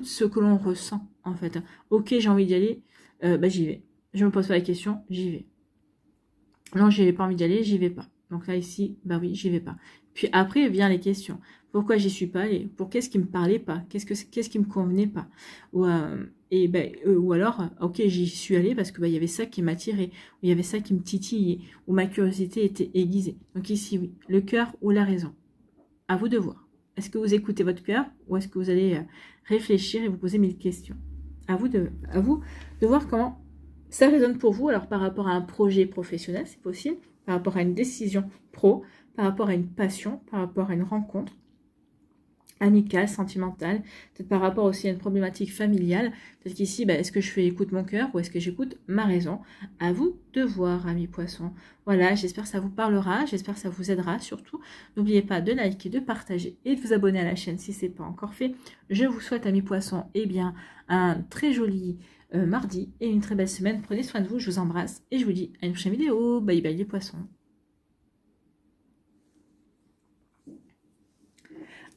ce que l'on ressent, en fait. Ok, j'ai envie d'y aller, bah, j'y vais. Je me pose pas la question, j'y vais. Non, j'ai pas envie d'y aller, j'y vais pas. Donc là, ici, bah oui, j'y vais pas. Puis après, vient les questions. Pourquoi j'y suis pas allée? Pour qu'est-ce qui me parlait pas? Qu'est-ce qui me convenait pas? Ou alors, ok, j'y suis allée parce que il y avait ça qui m'attirait, ou il y avait ça qui me titillait, ou ma curiosité était aiguisée. Donc ici, oui, le cœur ou la raison. À vous de voir. Est-ce que vous écoutez votre cœur ou est-ce que vous allez réfléchir et vous poser 1000 questions? À vous de voir comment ça résonne pour vous. Alors par rapport à un projet professionnel, c'est possible. Par rapport à une décision pro, par rapport à une passion, par rapport à une rencontre amicale, sentimentale, peut-être par rapport aussi à une problématique familiale. Peut-être qu'ici, est-ce que je fais écoute mon cœur ou est-ce que j'écoute ma raison? À vous de voir, amis poissons. Voilà, j'espère que ça vous parlera, j'espère que ça vous aidera surtout. N'oubliez pas de liker, de partager et de vous abonner à la chaîne si ce n'est pas encore fait. Je vous souhaite, amis poissons, un très joli mardi et une très belle semaine. Prenez soin de vous, je vous embrasse et je vous dis à une prochaine vidéo. Bye bye les poissons.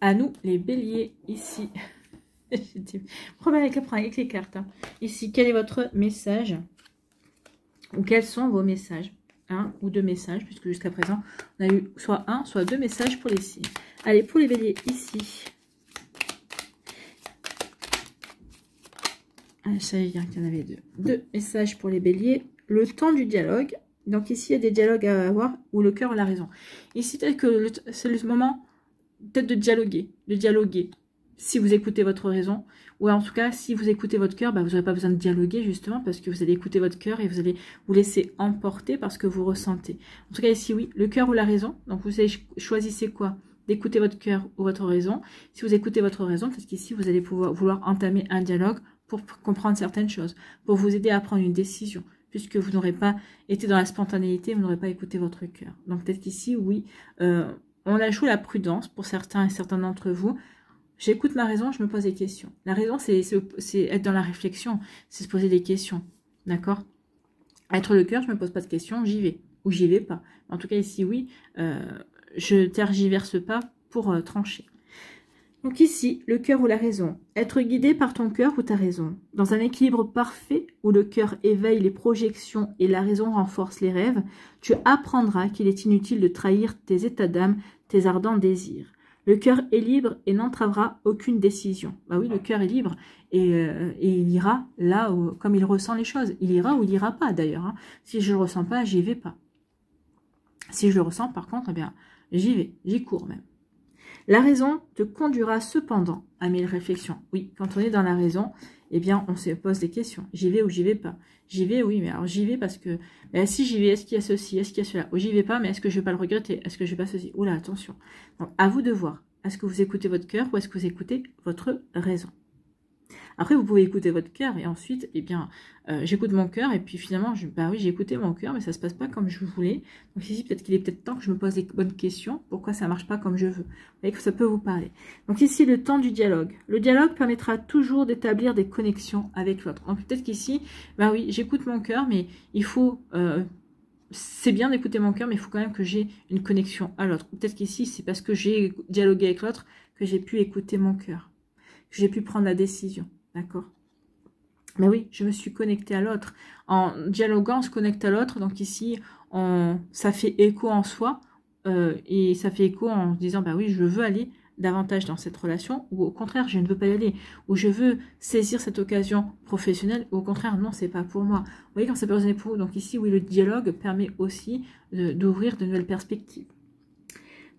À nous les béliers ici. Problème avec les cartes. Hein. Ici, quel est votre message? Ou quels sont vos messages? Un ou deux messages, puisque jusqu'à présent, on a eu soit un, soit deux messages pour les signes. Allez, pour les béliers ici. Ah, je savais bien qu'il y en avait deux. Deux messages pour les béliers. Le temps du dialogue. Donc ici, il y a des dialogues à avoir où le cœur a la raison. Ici, peut-être que c'est le moment peut-être de dialoguer. Si vous écoutez votre raison, ou en tout cas, si vous écoutez votre cœur, vous n'aurez pas besoin de dialoguer justement parce que vous allez écouter votre cœur et vous allez vous laisser emporter par ce que vous ressentez. En tout cas, ici, oui, le cœur ou la raison. Donc, vous choisissez quoi? D'écouter votre cœur ou votre raison. Si vous écoutez votre raison, parce qu'ici, vous allez vouloir entamer un dialogue pour comprendre certaines choses, pour vous aider à prendre une décision, puisque vous n'aurez pas été dans la spontanéité, vous n'aurez pas écouté votre cœur. Donc peut-être qu'ici, oui, on a joué la prudence pour certains d'entre vous. J'écoute ma raison, je me pose des questions. La raison, c'est être dans la réflexion, c'est se poser des questions, d'accord? Être le cœur, je me pose pas de questions, j'y vais, ou j'y vais pas. En tout cas, ici, oui, je tergiverse pas pour trancher. Donc ici, le cœur ou la raison. Être guidé par ton cœur ou ta raison. Dans un équilibre parfait où le cœur éveille les projections et la raison renforce les rêves, tu apprendras qu'il est inutile de trahir tes états d'âme, tes ardents désirs. Le cœur est libre et n'entravera aucune décision. Bah oui, le cœur est libre et il ira là où, comme il ressent les choses. Il ira ou il ira pas d'ailleurs. Hein. Si je le ressens pas, j'y vais pas. Si je le ressens, par contre, j'y vais, j'y cours même. La raison te conduira cependant à 1000 réflexions. Oui, quand on est dans la raison, on se pose des questions. J'y vais ou j'y vais pas? J'y vais, oui, mais alors j'y vais parce que si j'y vais, est-ce qu'il y a ceci, est-ce qu'il y a cela? Ou j'y vais pas, mais est-ce que je vais pas le regretter? Est-ce que je vais pas ceci? Oula, attention. Donc, à vous de voir. Est-ce que vous écoutez votre cœur ou est-ce que vous écoutez votre raison? Après, vous pouvez écouter votre cœur et ensuite, j'écoute mon cœur et puis finalement, oui, j'ai écouté mon cœur, mais ça se passe pas comme je voulais. Donc ici, peut-être qu'il est peut-être temps que je me pose les bonnes questions. Pourquoi ça marche pas comme je veux? Vous voyez que ça peut vous parler. Donc ici, le temps du dialogue. Le dialogue permettra toujours d'établir des connexions avec l'autre. Donc peut-être qu'ici, oui, j'écoute mon cœur, mais il faut... c'est bien d'écouter mon cœur, mais il faut quand même que j'ai une connexion à l'autre. Peut-être qu'ici, c'est parce que j'ai dialogué avec l'autre que j'ai pu écouter mon cœur, que j'ai pu prendre la décision. D'accord? Mais oui, je me suis connectée à l'autre. En dialoguant, on se connecte à l'autre. Donc ici, ça fait écho en soi. Et ça fait écho en se disant, oui, je veux aller davantage dans cette relation, ou au contraire, je ne veux pas y aller, ou je veux saisir cette occasion professionnelle, ou au contraire, non, c'est pas pour moi. Vous voyez quand ça peut résonner pour vous. Donc ici, oui, le dialogue permet aussi d'ouvrir de nouvelles perspectives.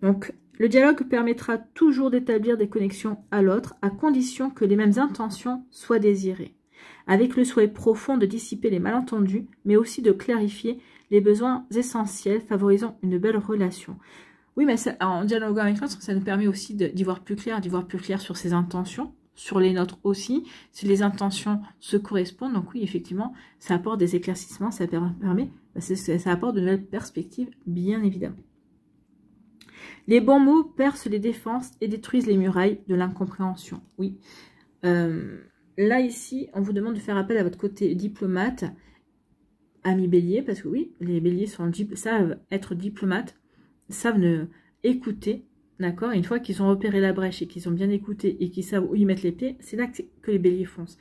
Donc, le dialogue permettra toujours d'établir des connexions à l'autre, à condition que les mêmes intentions soient désirées, avec le souhait profond de dissiper les malentendus, mais aussi de clarifier les besoins essentiels, favorisant une belle relation. Oui, mais ça, en dialoguant avec l'autre, ça nous permet aussi d'y voir plus clair, sur ses intentions, sur les nôtres aussi, si les intentions se correspondent. Donc oui, effectivement, ça apporte des éclaircissements, ça apporte de nouvelles perspectives, bien évidemment. Les bons mots percent les défenses et détruisent les murailles de l'incompréhension. Oui. Là, ici, on vous demande de faire appel à votre côté diplomate, ami bélier, parce que oui, les béliers savent être diplomates, savent écouter, d'accord. Une fois qu'ils ont repéré la brèche et qu'ils ont bien écouté et qu'ils savent où ils mettent les pieds, c'est là que les béliers foncent.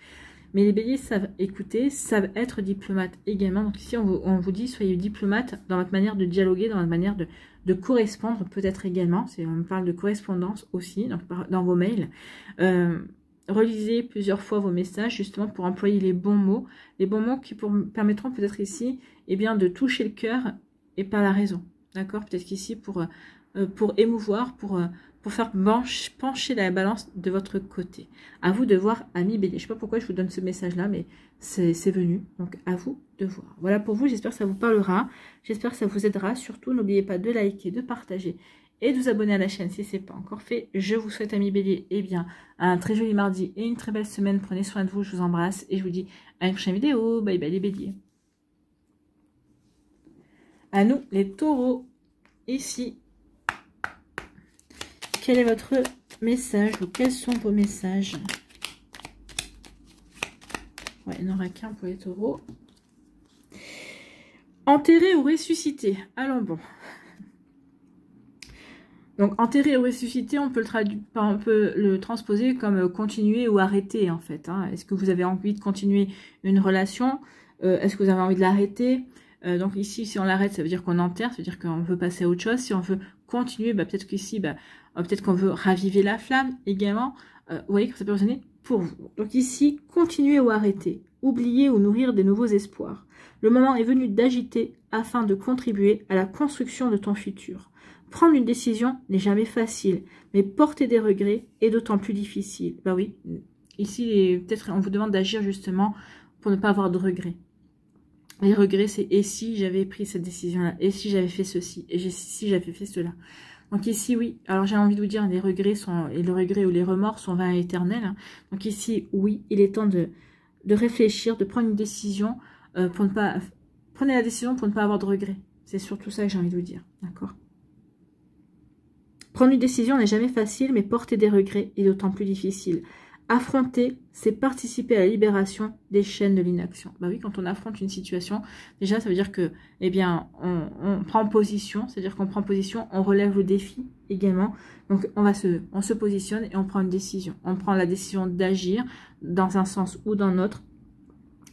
Mais les béliers savent écouter, savent être diplomates également. Donc ici, on vous dit, soyez diplomate dans votre manière de dialoguer, dans votre manière de correspondre peut-être également. On parle de correspondance aussi donc dans vos mails. Relisez plusieurs fois vos messages justement pour employer les bons mots qui permettront peut-être ici de toucher le cœur et pas la raison. D'accord? Peut-être qu'ici pour émouvoir, pour faire pencher la balance de votre côté. À vous de voir, amis bélier. Je ne sais pas pourquoi je vous donne ce message-là, mais c'est venu. Donc, à vous de voir. Voilà pour vous. J'espère que ça vous parlera. J'espère que ça vous aidera. Surtout, n'oubliez pas de liker, de partager et de vous abonner à la chaîne si ce n'est pas encore fait. Je vous souhaite, amis bélier, un très joli mardi et une très belle semaine. Prenez soin de vous. Je vous embrasse et je vous dis à une prochaine vidéo. Bye bye les béliers. À nous, les taureaux. Ici. Quel est votre message ou quels sont vos messages? Ouais, il n'y en aura qu'un pour les taureaux. Enterrer ou ressusciter? Alors bon. Donc enterrer ou ressusciter, on peut le transposer comme continuer ou arrêter en fait. Hein. Est-ce que vous avez envie de continuer une relation? Est-ce que vous avez envie de l'arrêter? Donc ici, si on l'arrête, ça veut dire qu'on enterre, ça veut dire qu'on veut passer à autre chose. Si on veut continuer, peut-être qu'ici, peut-être qu'on veut raviver la flamme également. Vous voyez que ça peut résonner pour vous. Donc ici, continuer ou arrêter, oublier ou nourrir des nouveaux espoirs. Le moment est venu d'agiter afin de contribuer à la construction de ton futur. Prendre une décision n'est jamais facile, mais porter des regrets est d'autant plus difficile. Bah oui, ici, peut-être on vous demande d'agir justement pour ne pas avoir de regrets. Les regrets, c'est et si j'avais pris cette décision-là, et si j'avais fait ceci, et si j'avais fait cela. Donc ici, oui, alors j'ai envie de vous dire, les regrets et le regret ou les remords sont vains et éternels. Hein. Donc ici, oui, il est temps de réfléchir, de prendre une décision pour ne pas... Prenez la décision pour ne pas avoir de regrets. C'est surtout ça que j'ai envie de vous dire, d'accord? Prendre une décision n'est jamais facile, mais porter des regrets est d'autant plus difficile. Affronter, c'est participer à la libération des chaînes de l'inaction. Bah oui, quand on affronte une situation, déjà, ça veut dire que, on prend position, c'est-à-dire qu'on prend position, on relève le défi également. Donc, on se positionne et on prend une décision. On prend la décision d'agir dans un sens ou dans l'autre.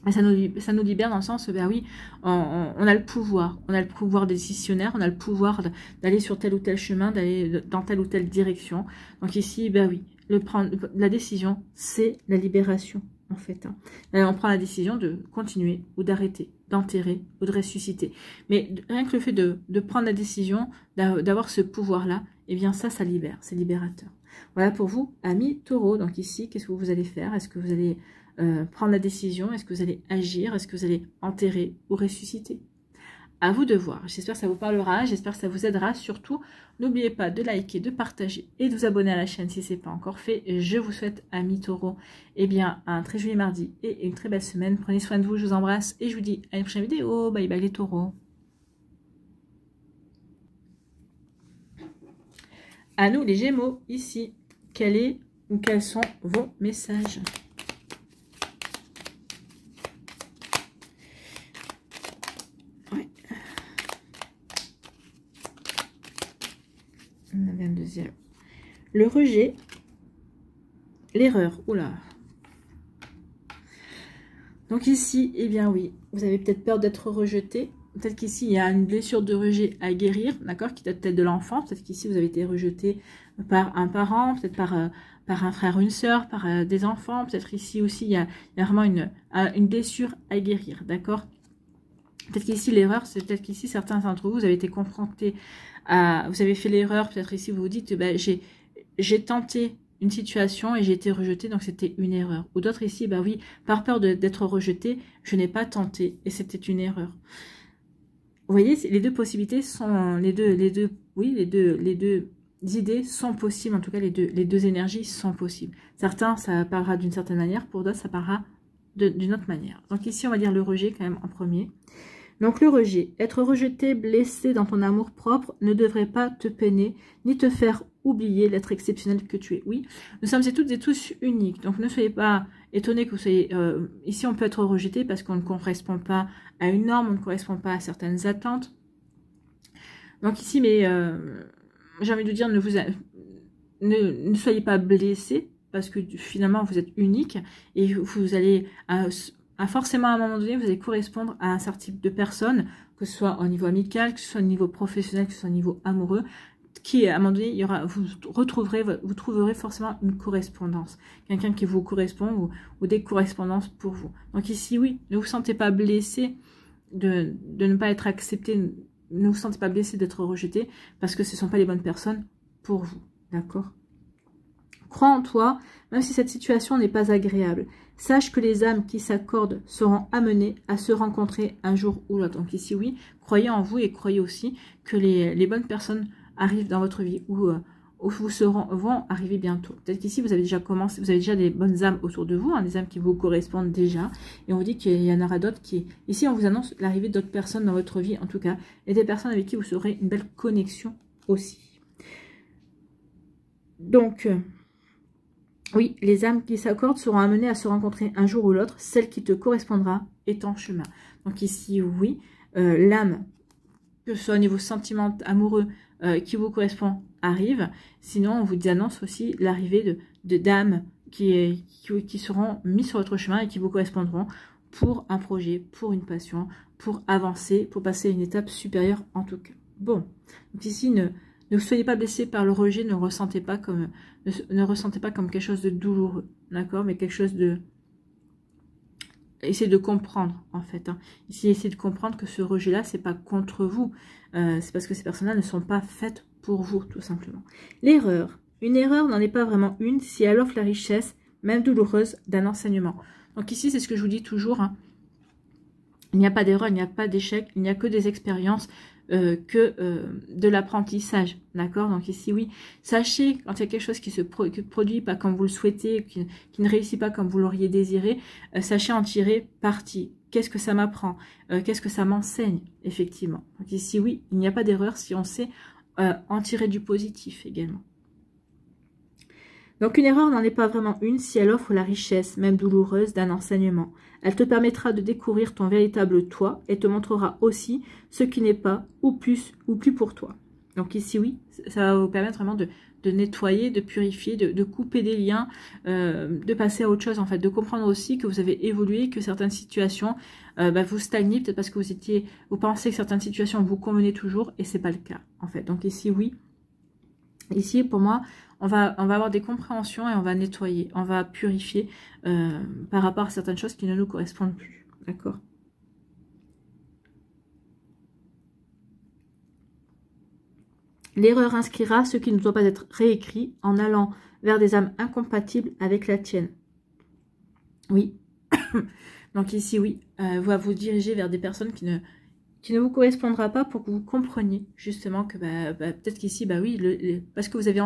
Et ça nous libère dans le sens, oui, on a le pouvoir décisionnaire, on a le pouvoir d'aller sur tel ou tel chemin, d'aller dans telle ou telle direction. Donc ici, oui, la décision, c'est la libération, en fait. Hein. On prend la décision de continuer ou d'arrêter, d'enterrer ou de ressusciter. Mais rien que le fait de prendre la décision, d'avoir ce pouvoir-là, ça libère, c'est libérateur. Voilà pour vous, amis taureaux. Donc ici, qu'est-ce que vous allez faire? Est-ce que vous allez prendre la décision? Est-ce que vous allez agir? Est-ce que vous allez enterrer ou ressusciter? À vous de voir. J'espère que ça vous parlera, j'espère que ça vous aidera. Surtout, n'oubliez pas de liker, de partager et de vous abonner à la chaîne si ce n'est pas encore fait. Je vous souhaite, amis taureaux, un très joli mardi et une très belle semaine. Prenez soin de vous, je vous embrasse et je vous dis à une prochaine vidéo. Bye bye les taureaux. À nous les gémeaux, ici, quels sont vos messages? On avait un deuxième. Le rejet, l'erreur. Oula. Donc ici, oui, vous avez peut-être peur d'être rejeté. peut-être qu'ici, il y a une blessure de rejet à guérir, d'accord, qui date peut-être de l'enfant. Peut-être qu'ici, vous avez été rejeté par un parent, peut-être par un frère ou une sœur, par des enfants. Peut-être ici aussi, il y a vraiment une blessure à guérir, d'accord. Peut-être qu'ici, l'erreur, c'est peut-être qu'ici, certains d'entre vous, vous avez été confrontés à... Vous avez fait l'erreur, peut-être ici, vous vous dites, bah, j'ai tenté une situation et j'ai été rejeté, donc c'était une erreur. Ou d'autres ici, bah oui, par peur d'être rejeté, je n'ai pas tenté et c'était une erreur. Vous voyez, les deux possibilités sont, les deux idées sont possibles, en tout cas les deux énergies sont possibles. Certains, ça parlera d'une certaine manière, pour d'autres, ça parlera d'une autre manière. Donc ici, on va dire le rejet quand même en premier. Donc le rejet, être rejeté, blessé dans ton amour propre ne devrait pas te peiner, ni te faire oublier l'être exceptionnel que tu es. Oui, nous sommes toutes et tous uniques, donc ne soyez pas étonnés que vous soyez... ici, on peut être rejeté parce qu'on ne correspond pas à une norme, on ne correspond pas à certaines attentes. Donc ici, mais j'ai envie de dire, ne soyez pas blessés, parce que finalement, vous êtes unique, et vous allez... forcément, à un moment donné, vous allez correspondre à un certain type de personne, que ce soit au niveau amical, que ce soit au niveau professionnel, que ce soit au niveau amoureux, qui, à un moment donné, vous trouverez forcément une correspondance. Quelqu'un qui vous correspond ou des correspondances pour vous. Donc ici, oui, ne vous sentez pas blessé de ne pas être accepté, ne vous sentez pas blessé d'être rejeté, parce que ce ne sont pas les bonnes personnes pour vous. D'accord ? Crois en toi, même si cette situation n'est pas agréable. Sache que les âmes qui s'accordent seront amenées à se rencontrer un jour ou l'autre. Donc ici, oui, croyez en vous et croyez aussi que les bonnes personnes arrivent dans votre vie ou vont arriver bientôt. Peut-être qu'ici, vous avez déjà commencé, vous avez déjà des bonnes âmes autour de vous, hein, des âmes qui vous correspondent déjà. Et on vous dit qu'il y en aura d'autres qui... Ici, on vous annonce l'arrivée d'autres personnes dans votre vie, en tout cas, et des personnes avec qui vous aurez une belle connexion aussi. Donc... oui, les âmes qui s'accordent seront amenées à se rencontrer un jour ou l'autre. Celle qui te correspondra est en chemin. Donc ici, oui, l'âme, que ce soit au niveau sentiment amoureux qui vous correspond, arrive. Sinon, on vous annonce aussi l'arrivée d'âmes qui seront mises sur votre chemin et qui vous correspondront pour un projet, pour une passion, pour avancer, pour passer à une étape supérieure en tout cas. Bon, donc ici, ne soyez pas blessés par le rejet, ne ressentez pas comme quelque chose de douloureux, d'accord, mais quelque chose de... Essayez de comprendre, en fait. Hein. Ici, essayez de comprendre que ce rejet-là, c'est pas contre vous. C'est parce que ces personnes-là ne sont pas faites pour vous, tout simplement. L'erreur. Une erreur n'en est pas vraiment une si elle offre la richesse, même douloureuse, d'un enseignement. Donc ici, c'est ce que je vous dis toujours. Hein. Il n'y a pas d'erreur, il n'y a pas d'échec, il n'y a que des expériences. De l'apprentissage, d'accord. Donc ici, oui, sachez quand il y a quelque chose qui se produit pas comme vous le souhaitez, qui ne réussit pas comme vous l'auriez désiré, sachez en tirer parti. Qu'est-ce que ça m'apprend? Qu'est-ce que ça m'enseigne, effectivement. Donc ici, oui, il n'y a pas d'erreur si on sait en tirer du positif également. Donc une erreur n'en est pas vraiment une si elle offre la richesse, même douloureuse, d'un enseignement. Elle te permettra de découvrir ton véritable toi et te montrera aussi ce qui n'est pas ou plus pour toi. Donc ici, oui, ça va vous permettre vraiment de nettoyer, de purifier, de couper des liens, de passer à autre chose en fait, de comprendre aussi que vous avez évolué, que certaines situations vous stagnez, peut-être parce que vous pensez que certaines situations vous convenaient toujours et c'est pas le cas en fait. Donc ici, oui, ici pour moi, on va avoir des compréhensions et on va nettoyer, on va purifier par rapport à certaines choses qui ne nous correspondent plus. D'accord ? L'erreur inscrira ce qui ne doit pas être réécrit en allant vers des âmes incompatibles avec la tienne. Oui. Donc ici, oui, va vous diriger vers des personnes qui ne vous correspondra pas pour que vous compreniez justement que peut-être qu'ici, oui, parce que vous avez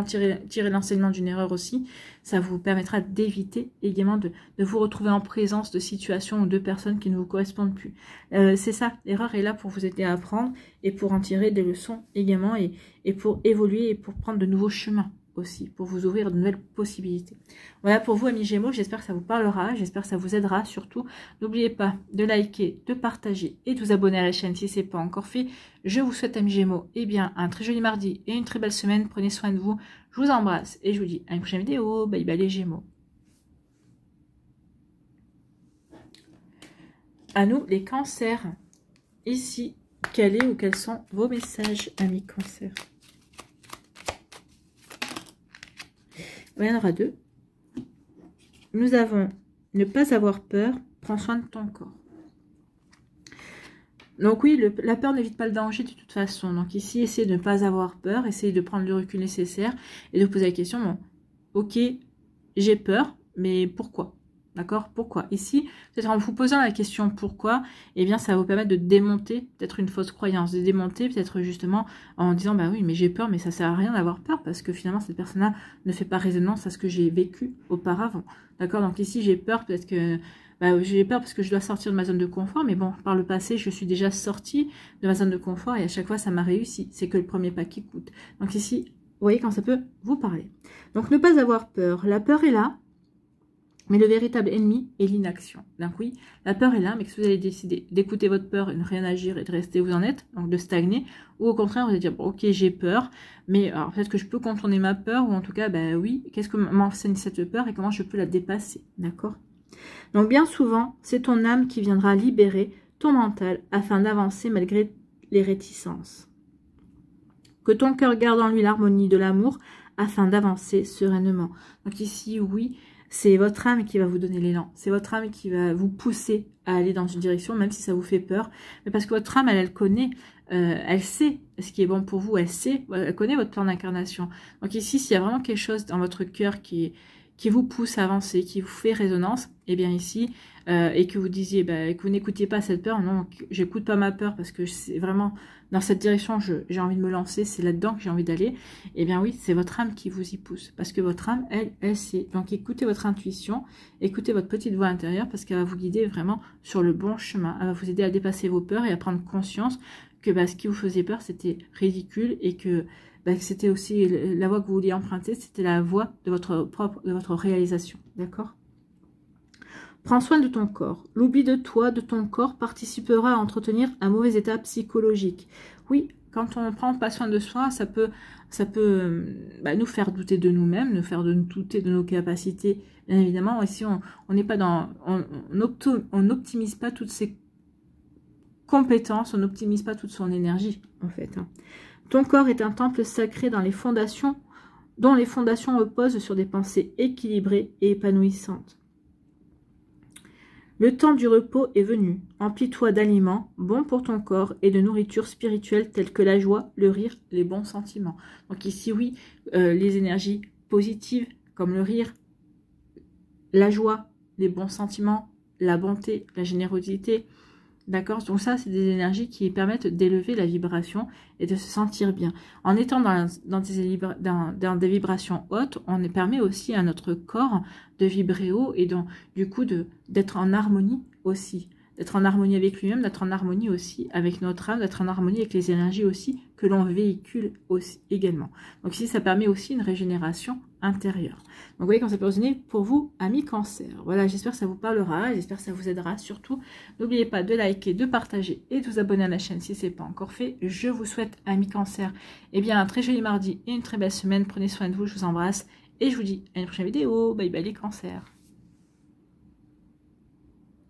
tiré l'enseignement d'une erreur aussi, ça vous permettra d'éviter également de vous retrouver en présence de situations ou de personnes qui ne vous correspondent plus. C'est ça, l'erreur est là pour vous aider à apprendre et pour en tirer des leçons également et pour évoluer et pour prendre de nouveaux chemins aussi, pour vous ouvrir de nouvelles possibilités. Voilà pour vous, amis Gémeaux, j'espère que ça vous parlera, j'espère que ça vous aidera surtout. N'oubliez pas de liker, de partager et de vous abonner à la chaîne si ce n'est pas encore fait. Je vous souhaite, amis Gémeaux, un très joli mardi et une très belle semaine. Prenez soin de vous, je vous embrasse et je vous dis à une prochaine vidéo. Bye bye les Gémeaux. À nous les cancers. Ici, quel est ou quels sont vos messages, amis Cancer? Il y en aura 2. Nous avons ne pas avoir peur, prends soin de ton corps. Donc oui, la peur n'évite pas le danger de toute façon. Donc ici, essayez de ne pas avoir peur, essayez de prendre le recul nécessaire et de poser la question, bon, ok, j'ai peur, mais pourquoi? D'accord? Pourquoi? Ici, peut-être en vous posant la question pourquoi, eh bien, ça va vous permettre de démonter peut-être une fausse croyance, de démonter peut-être justement en disant, bah oui, mais j'ai peur, mais ça sert à rien d'avoir peur parce que finalement, cette personne-là ne fait pas résonance à ce que j'ai vécu auparavant. D'accord? Donc ici, j'ai peur, peut-être que bah, j'ai peur parce que je dois sortir de ma zone de confort, mais bon, par le passé, je suis déjà sortie de ma zone de confort et à chaque fois, ça m'a réussi. C'est que le premier pas qui coûte. Donc ici, vous voyez quand ça peut vous parler. Donc, ne pas avoir peur. La peur est là. Mais le véritable ennemi est l'inaction. Donc oui, la peur est là, mais que si vous allez décider d'écouter votre peur et de ne rien agir et de rester où vous en êtes, donc de stagner, ou au contraire, vous allez dire, bon, ok, j'ai peur, mais alors peut-être que je peux contourner ma peur, ou en tout cas, ben oui, qu'est-ce que m'enseigne cette peur et comment je peux la dépasser, d'accord? Donc bien souvent, c'est ton âme qui viendra libérer ton mental afin d'avancer malgré les réticences. Que ton cœur garde en lui l'harmonie de l'amour afin d'avancer sereinement. Donc ici, oui, c'est votre âme qui va vous donner l'élan. C'est votre âme qui va vous pousser à aller dans une direction, même si ça vous fait peur. Mais parce que votre âme, elle connaît, elle sait ce qui est bon pour vous. Elle connaît votre plan d'incarnation. Donc ici, s'il y a vraiment quelque chose dans votre cœur qui vous pousse à avancer, qui vous fait résonance, et bien ici, et que vous disiez, bah, que vous n'écoutiez pas cette peur, non, j'écoute pas ma peur parce que c'est vraiment dans cette direction, j'ai envie de me lancer, c'est là-dedans que j'ai envie d'aller, et bien oui, c'est votre âme qui vous y pousse, parce que votre âme, elle sait. Donc écoutez votre intuition, écoutez votre petite voix intérieure, parce qu'elle va vous guider vraiment sur le bon chemin, elle va vous aider à dépasser vos peurs et à prendre conscience que bah, ce qui vous faisait peur, c'était ridicule, et que c'était aussi la voie que vous vouliez emprunter, c'était la voie de votre réalisation, d'accord? Prends soin de ton corps. L'oubli de toi, de ton corps, participera à entretenir un mauvais état psychologique. Oui, quand on ne prend pas soin de soi, ça peut nous faire douter de nous-mêmes, nous faire douter de nos capacités. Bien évidemment, ici, on n'est pas dans, on n'optimise pas toutes ses compétences, on n'optimise pas toute son énergie, en fait. Ton corps est un temple sacré dont les fondations reposent sur des pensées équilibrées et épanouissantes. Le temps du repos est venu. Emplis-toi d'aliments bons pour ton corps et de nourriture spirituelle telle que la joie, le rire, les bons sentiments. Donc ici, oui, les énergies positives comme le rire, la joie, les bons sentiments, la bonté, la générosité. D'accord? Donc ça, c'est des énergies qui permettent d'élever la vibration et de se sentir bien. En étant dans des vibrations hautes, on permet aussi à notre corps de vibrer haut et donc, du coup d'être en harmonie aussi. D'être en harmonie avec lui-même, d'être en harmonie aussi avec notre âme, d'être en harmonie avec les énergies aussi que l'on véhicule aussi également. Donc ici, ça permet aussi une régénération intérieure. Donc vous voyez quand ça peut résonner pour vous, amis Cancer. Voilà, j'espère que ça vous parlera, j'espère que ça vous aidera. Surtout, n'oubliez pas de liker, de partager et de vous abonner à la chaîne si ce n'est pas encore fait. Je vous souhaite, amis Cancer, eh bien, un très joli mardi et une très belle semaine. Prenez soin de vous, je vous embrasse et je vous dis à une prochaine vidéo. Bye bye les cancers.